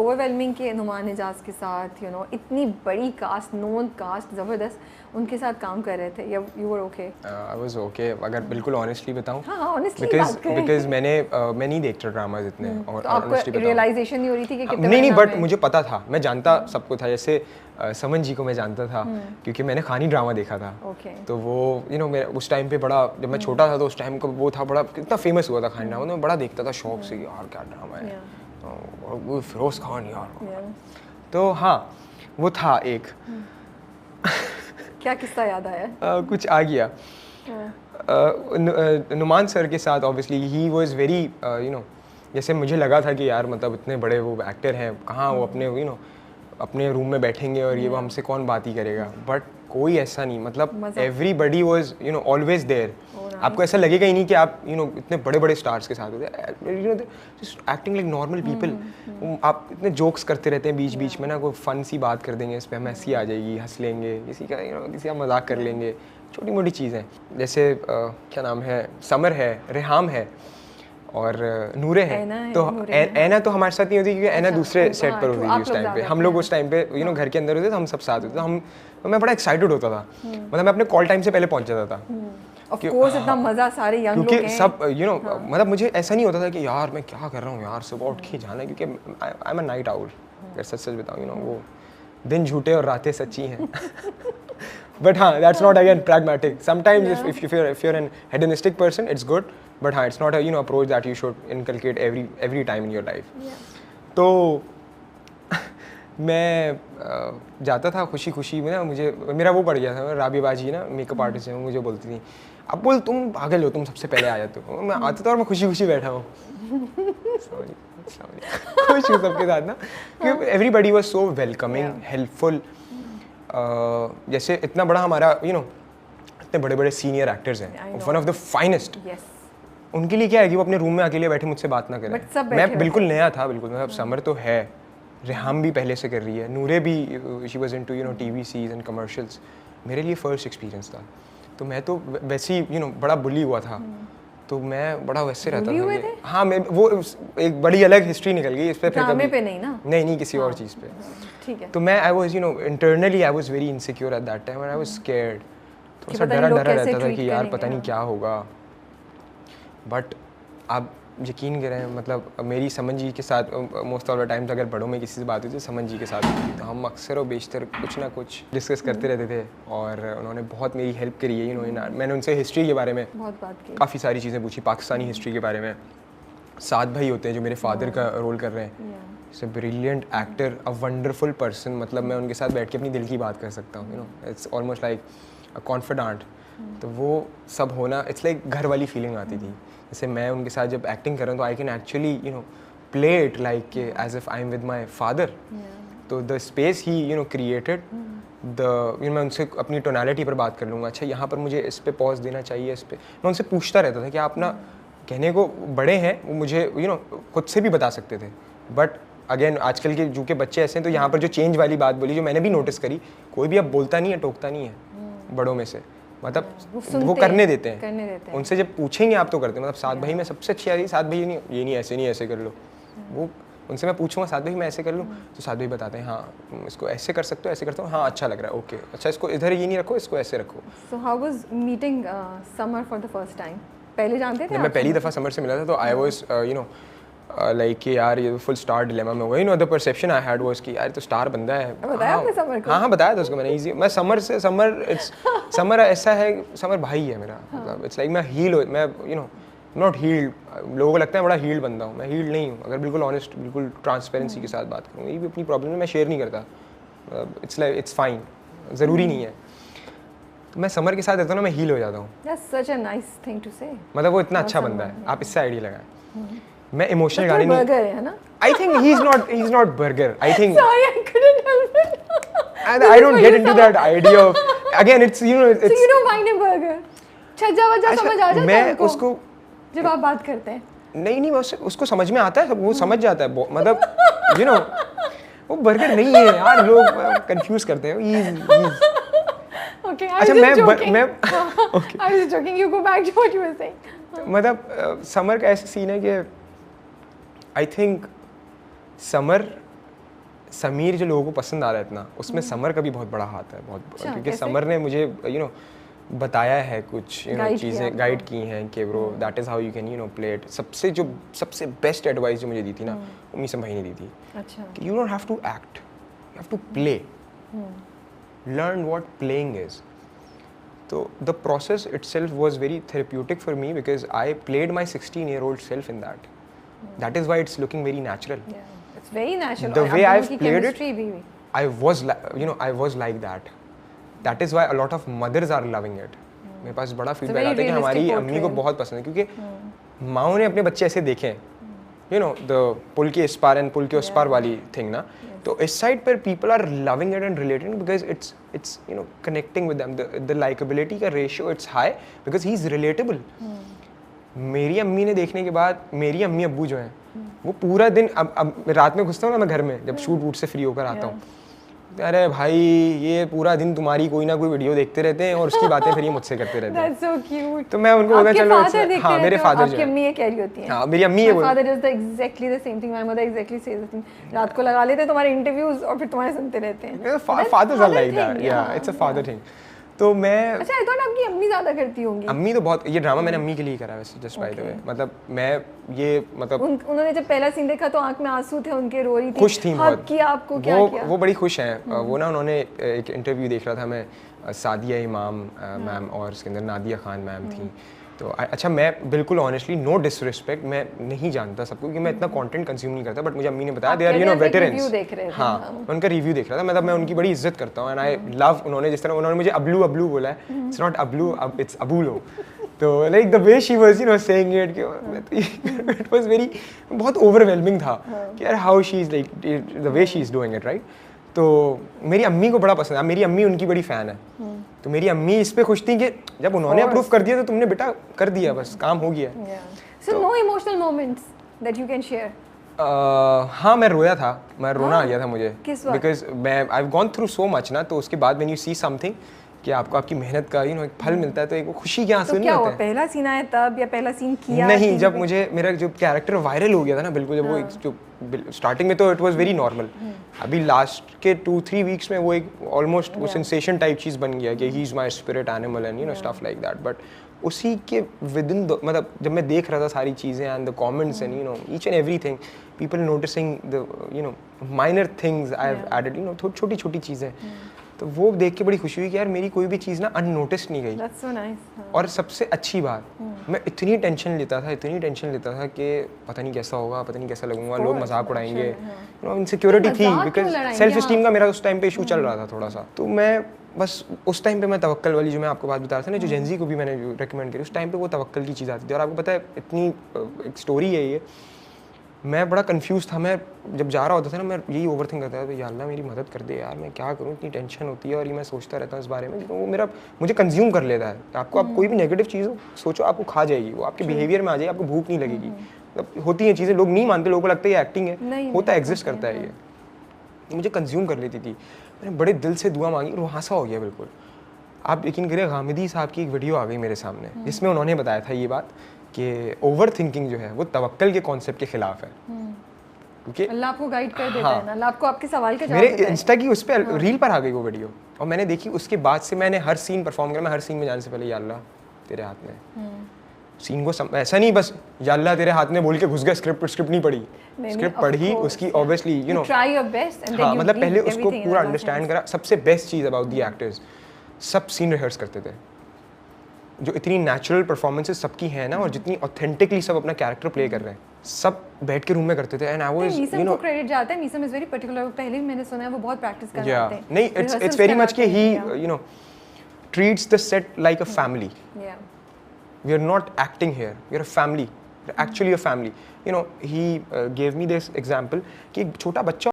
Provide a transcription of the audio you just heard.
Overwhelming के नुमान एजाज के साथ इतनी बड़ी कास्ट, नोन कास्ट, ज़बरदस्त, उनके साथ काम कर रहे थे, या you were okay? I was okay, अगर बिल्कुल ऑनेस्टली बताऊं। हाँ ऑनेस्टली बात करें। बिकॉज मैं नहीं देखता ड्रामाज इतने, और तो आपको रियलाइजेशन नहीं हो रही थी कि कितने नहीं, बट मुझे पता था, मैं जानता सबको था। जैसे समन जी को मैं जानता था क्योंकि मैंने खानी ड्रामा देखा था। तो वो मैं उस टाइम पे बड़ा, जब मैं छोटा था तो उस टाइम को वो था बड़ा, कितना फेमस हुआ था खानी ड्रामा, तो मैं बड़ा देखता था शौक से, यार क्या ड्रामा है, और वो फिरोज खान यार। तो हाँ वो था एक क्या किस्सा याद आया? कुछ आ गया। नुमान सर के साथ ऑब्वियसली ही वाज वेरी जैसे मुझे लगा था कि यार मतलब इतने बड़े वो एक्टर हैं, कहाँ वो अपने अपने रूम में बैठेंगे और ये वो हमसे कौन बात ही करेगा, बट कोई ऐसा नहीं, मतलब एवरीबडी वाज ऑलवेज देयर। आपको ऐसा लगेगा ही नहीं कि आप इतने बड़े बड़े स्टार्स के साथ होते, just acting like normal people. आप इतने जोक्स करते रहते हैं बीच बीच में ना, कोई फन सी बात कर देंगे, इस पर हमें हंसी आ जाएगी, हंस लेंगे, किसी का मजाक कर लेंगे, छोटी मोटी चीज़ें। जैसे क्या नाम है, समर है, रेहाम है और नूरे है। तो ऐना तो हमारे साथ नहीं होती क्योंकि ऐना दूसरे सेट पर होती थी उस टाइम पे। हम लोग उस टाइम पे घर के अंदर होते थे, हम सब साथ होते थे। मैं बड़ा एक्साइटेड होता था, मतलब मैं अपने कॉल टाइम से पहले पहुंच जाता था। ऑफ कोर्स इतना मजा, सारे यंग लोग हैं सब मतलब मुझे ऐसा नहीं होता था कि यार मैं क्या कर रहा हूँ यार, सुबह उठ के जाना है, क्योंकि I am a night owl. अगर सच सच बताऊँ वो दिन झूठे और रातें सच्ची हैं। But हाँ, that's not again pragmatic. Sometimes if you're an hedonistic person, it's good. But हाँ, it's not a approach that you should inculcate every time in your life. तो मैं जाता था खुशी खुशी में ना, मुझे मेरा वो पड़ गया था, राबी बाजी ना मेकअप आर्टिस्ट है, मुझे बोलती थी अब बोल तुम पागल हो, तुम सबसे पहले आ जाते हो। मैं आता था और मैं खुशी खुशी बैठा हूँ, खुश हूँ सबके साथ ना, क्योंकि everybody was so welcoming, helpful. जैसे इतना बड़ा हमारा इतने बड़े बड़े सीनियर एक्टर्स हैं, वन ऑफ द फाइनेस्ट। उनके लिए क्या है कि वो अपने रूम में अकेले बैठे मुझसे बात ना करें। मैं बिल्कुल नया था, बिल्कुल मतलब समर तो है, रेहाम भी पहले से कर रही है, नूरे भी she was into TV series and commercials. मेरे लिए फर्स्ट एक्सपीरियंस था, तो मैं तो वैसे ही बड़ा बुली हुआ था, तो मैं बड़ा वैसे रहता था। हाँ, मैं वो एक बड़ी अलग हिस्ट्री निकल गई इस पे, फिर कभी पे नहीं ना, नहीं किसी और चीज़ पे। ठीक है। तो मैं I was internally I was very insecure at that time, and I was scared, थोड़ा सा डरा रहता था कि यार पता नहीं क्या होगा। बट आप यकीन करें, मतलब मेरी समन जी के साथ मोस्ट ऑफ द टाइम्स अगर बड़ों में किसी से बात होती है, समन जी के साथ होती, तो हम अक्सर और बेशतर कुछ ना कुछ डिस्कस करते रहते थे, और उन्होंने बहुत मेरी हेल्प करी है। मैंने उनसे हिस्ट्री के बारे में बहुत बात की, काफ़ी सारी चीज़ें पूछी, पाकिस्तानी हिस्ट्री के बारे में। 7 भाई होते हैं जो मेरे फादर का रोल कर रहे हैं, it's a brilliant actor, a wonderful person, मतलब मैं उनके साथ बैठ के अपनी दिल की बात कर सकता हूँ, it's almost like a confident. तो वो सब होना, इट्स लाइक घर वाली फीलिंग आती थी। जैसे मैं उनके साथ जब एक्टिंग कर रहा हूँ तो I can actually play it like as if I am with my father. तो the space he created the मैं उनसे अपनी टोनैलिटी पर बात कर लूँगा, अच्छा यहाँ पर मुझे इस पे पॉज देना चाहिए, इस पे मैं उनसे पूछता रहता था कि आप ना कहने को बड़े हैं, वो मुझे खुद से भी बता सकते थे। बट अगेन आजकल के जो के बच्चे ऐसे हैं, तो यहाँ पर जो चेंज वाली बात बोली जो मैंने भी नोटिस करी, कोई भी अब बोलता नहीं है, टोकता नहीं है बड़ों में से, मतलब वो करने देते हैं। उनसे जब पूछेंगे आप तो करते हैं। मतलब 7 भाई में सबसे अच्छी आ रही, 7 भाई ये नहीं ऐसे कर लो, वो उनसे मैं पूछूंगा 7 भाई मैं ऐसे कर लूँ, तो 7 भाई बताते हैं हाँ इसको ऐसे कर सकते हो, ऐसे करता हूँ, हाँ अच्छा लग रहा है, ओके अच्छा इसको इधर ये नहीं रखो, इसको ऐसे रखो। So how was meeting summer for the first time? पहले जानते थे? मैं पहली दफ़ा समर से मिला था, तो आई वाज लाइक कि यार ये फुल स्टार डिलेमा में हुआ। The perception I had was कि यार तो स्टार बंदा है। बताया आपने समर को? हाँ बताया था उसको मैंने। इजी मैं समर ऐसा है, समर भाई है मेरा, मतलब इट्स लाइक मैं हील, मैं नॉट हील्ड। लोगों को लगता है बड़ा हील्ड बंदा हूँ, मैं हील्ड नहीं हूँ। अगर बिल्कुल ऑनेस्ट, बिल्कुल ट्रांसपेरेंसी के साथ बात करूँ, ये भी अपनी प्रॉब्लम है, मैं शेयर नहीं करता। इट्स लाइक इट्स फाइन, ज़रूरी नहीं है। तो मैं समर के साथ रहता हूँ ना, मैं हील हो जाता हूँ। That's such a nice thing to say. मतलब वो इतना अच्छा बंदा है, आप इससे आइडिया लगाएं। मैं इमोशनल गाने नहीं, बर्गर है ना? I think he's not burger. I think sorry, I couldn't help it. and I don't get into that idea of, again it's it's so you don't find him burger. छज्जा वज्जा समझ आ जाता है मैं उसको जब आप बात करते हैं? नहीं उसको समझ में आता है, वो समझ जाता है, मतलब वो बर्गर नहीं है यार, लोग कंफ्यूज करते हैं। he's okay, अच्छा मैं okay, I was joking, you go back to what you were saying. मतलब समर का ऐसा सीन है कि आई थिंक समर समीर जो लोगों को पसंद आ रहा है इतना, उसमें समर का भी बहुत बड़ा हाथ है, बहुत, क्योंकि समर ने मुझे बताया है कुछ चीज़ें गाइड की हैं कि bro that is how you can play it. सबसे बेस्ट एडवाइस जो मुझे दी थी ना, वो मीसम भाई ने दी थी। अच्छा। कि you don't have to act, you have to play, learn what playing is. तो the process itself was very therapeutic for me because I played my 16-year-old self in that. That is why it's looking very natural. Yeah, it's very natural. The way I've played it, I was like that. That is why a lot of mothers are loving it. मेरे पास बड़ा feedback आता है कि हमारी अम्मी को बहुत पसंद है, क्योंकि माओ ने अपने बच्चे ऐसे देखे हैं, द पुल के इस पार एंड पुल के उस पार वाली थिंग ना। तो इस साइड पर people are loving it and relating because it's connecting with them, the likeability का ratio it's high because he is relatable. मेरी अम्मी ने देखने के बाद, मेरी अम्मी अब्बू जो हैं वो पूरा दिन, अब रात में घुसता हूँ ना मैं घर में, जब शूट वूट से फ्री होकर आता हूँ, अरे भाई ये पूरा दिन तुम्हारी कोई ना कोई वीडियो देखते रहते हैं और उसकी बातें फिर ये मुझसे करते रहते हैं। That's so cute. तो मैं उनको बोला चलो, हाँ मेरे फादर जो आपकी अम्मी ये कह रही होती हैं, हाँ मेरी अम्मी ये father is the exactly the same thing, my mother exactly says the thing. रात को लगा लेते हैं तुम्हारे इंटरव्यूज और फिर तुम्हारे सुनते रहते हैं। फादर्स आर लाइक दैट, या इट्स अ फादर थिंग। तो मैं, अच्छा आई थॉट आपकी अम्मी ज्यादा करती होंगी। अम्मी तो बहुत, ये ड्रामा मैंने अम्मी के लिए करा वैसे, जस्ट बाय द वे, मतलब मैं ये मतलब उन्होंने जब पहला सीन देखा तो आंख में आंसू थे उनके, रो रही थी, खुश थी बहुत किया आपको, क्या किया? वो बड़ी खुश हैं। वो ना उन्होंने एक इंटरव्यू देख रहा था मैं, सादिया इमाम मैम और उसके अंदर नादिया खान मैम थी। तो अच्छा मैं बिल्कुल ऑनेस्टली, नो डिसरिस्पेक्ट, मैं नहीं जानता सबको क्योंकि मैं इतना कंटेंट कंज्यूम नहीं करता, बट मुझे अम्मी ने बताया दे आर वेटरन्स। हाँ मैं उनका रिव्यू देख रहा था, मतलब मैं उनकी बड़ी इज्जत करता हूँ एंड आई लव, उन्होंने जिस तरह उन्होंने मुझे अबलू अबलू बोला है, इट्स नॉट अबलू, इट्स अबूलो। तो like the way she was saying it, it was very, बहुत ओवरवेलमिंग था कि यार how she is like the way she is doing it right. तो मेरी अम्मी को बड़ा पसंद है, मेरी अम्मी उनकी बड़ी फ़ैन है। तो मेरी अम्मी इस पे खुश थी कि जब उन्होंने अप्रूव कर दिया तो तुमने बेटा कर दिया, बस काम हो गया। So no emotional moments that you can share? हाँ मैं रोया था, मैं रोना आ गया था मुझे, बिकॉज मैं I have gone through so much ना। तो उसके बाद व्हेन यू सी समथिंग कि आपको आपकी मेहनत का एक फल मिलता है, तो एक वो खुशी के आंसू नहीं होते हैं। पहला सीन आया तब या पहला सीन किया? नहीं, जब मुझे मेरा जो कैरेक्टर वायरल हो गया था ना बिल्कुल, जब वो एक जो स्टार्टिंग में तो इट वाज वेरी नॉर्मल, अभी लास्ट के 2-3 वीक्स में वो एक ऑलमोस्ट वो सेंसेशन टाइप चीज़ बन गया कि he is my spirit animal and stuff like that. But उसी के विद इन, मतलब जब मैं देख रहा था सारी चीज़ें and the comments and each and everything, people noticing the minor things I have added, छोटी छोटी चीज़ें, तो वो देख के बड़ी खुशी हुई कि यार मेरी कोई भी चीज़ ना अननोटिस नहीं गई। That's so nice. और सबसे अच्छी बात, मैं इतनी टेंशन लेता था कि पता नहीं कैसा होगा, पता नहीं कैसा लगूंगा, लोग मजाक उड़ाएंगे, इनसिक्योरिटी थी बिकॉज सेल्फ स्टीम का मेरा उस टाइम पे इशू चल रहा था थोड़ा सा। तो मैं बस उस टाइम पे मैं तवक्कल वाली जो मैं आपको बात बता रहा था ना, जो जेंजी को भी मैंने रिकमेंड करी, उस टाइम पे वो तवक्कल की चीज़ आती थी। और आपको पता है इतनी एक स्टोरी है ये, मैं बड़ा कंफ्यूज था, मैं जब जा रहा होता था ना मैं यही ओवरथिंक करता था, या अल्लाह मेरी मदद कर दे यार, मैं क्या करूँ, इतनी टेंशन होती है और ये मैं सोचता रहता हूँ इस बारे में, वो मेरा मुझे कंज्यूम कर लेता है। आपको आप कोई भी नेगेटिव चीज़ सोचो आपको खा जाएगी, वो आपके बिहेवियर में आ जाएगी, आपको भूख नहीं लगेगी। मतलब होती हैं चीज़ें, लोग नहीं मानते, लोगों को लगता है ये एक्टिंग है, होता है, एग्जिस्ट करता है ये, मुझे कंज्यूम कर लेती थी। मैंने बड़े दिल से दुआ मांगी और वहाँ सा हो गया बिल्कुल। आप यकीन करिए, गामिदी साहब की एक वीडियो आ गई मेरे सामने जिसमें उन्होंने बताया था ये बात कि ओवर थिंकिंग जो है वो तवक्कल के कॉन्सेप्ट के खिलाफ है, क्योंकि अल्लाह आपको गाइड कर देता है ना, अल्लाह आपको आपके सवाल के जवाब देता है। मेरे इंस्टा की उस पे रील पर आ गई वो वीडियो और मैंने देखी, उसके बाद से मैंने हर सीन परफॉर्म किया। मैं हर सीन में जाने से पहले या अल्लाह तेरे हाथ में, सीन को ऐसा नहीं बस या अल्लाह तेरे हाथ में बोल के घुस गया, स्क्रिप्ट नहीं पढ़ी, स्क्रिप्ट पढ़ी, उसकी obviously try your best and then मतलब पहले उसको पूरा अंडरस्टैंड करा। सबसे बेस्ट चीज़ अबाउट द एक्टर्स, सब सीन रिहर्स करते थे, जो इतनी नेचुरल परफॉर्मेंसेस सबकी हैं ना, और जितनी ऑथेंटिकली सब अपना कैरेक्टर प्ले कर रहे हैं, सब बैठ के रूम में करते थे। एंड आई वाज को क्रेडिट जाता है, मीसम इज वेरी पर्टिकुलर, पहले भी मैंने सुना है वो बहुत प्रैक्टिस करते हैं। नहीं, इट्स वेरी मच कि he treats the set like a family. We are not acting here, we are a family, actually a family. He gave me this example कि एक छोटा बच्चा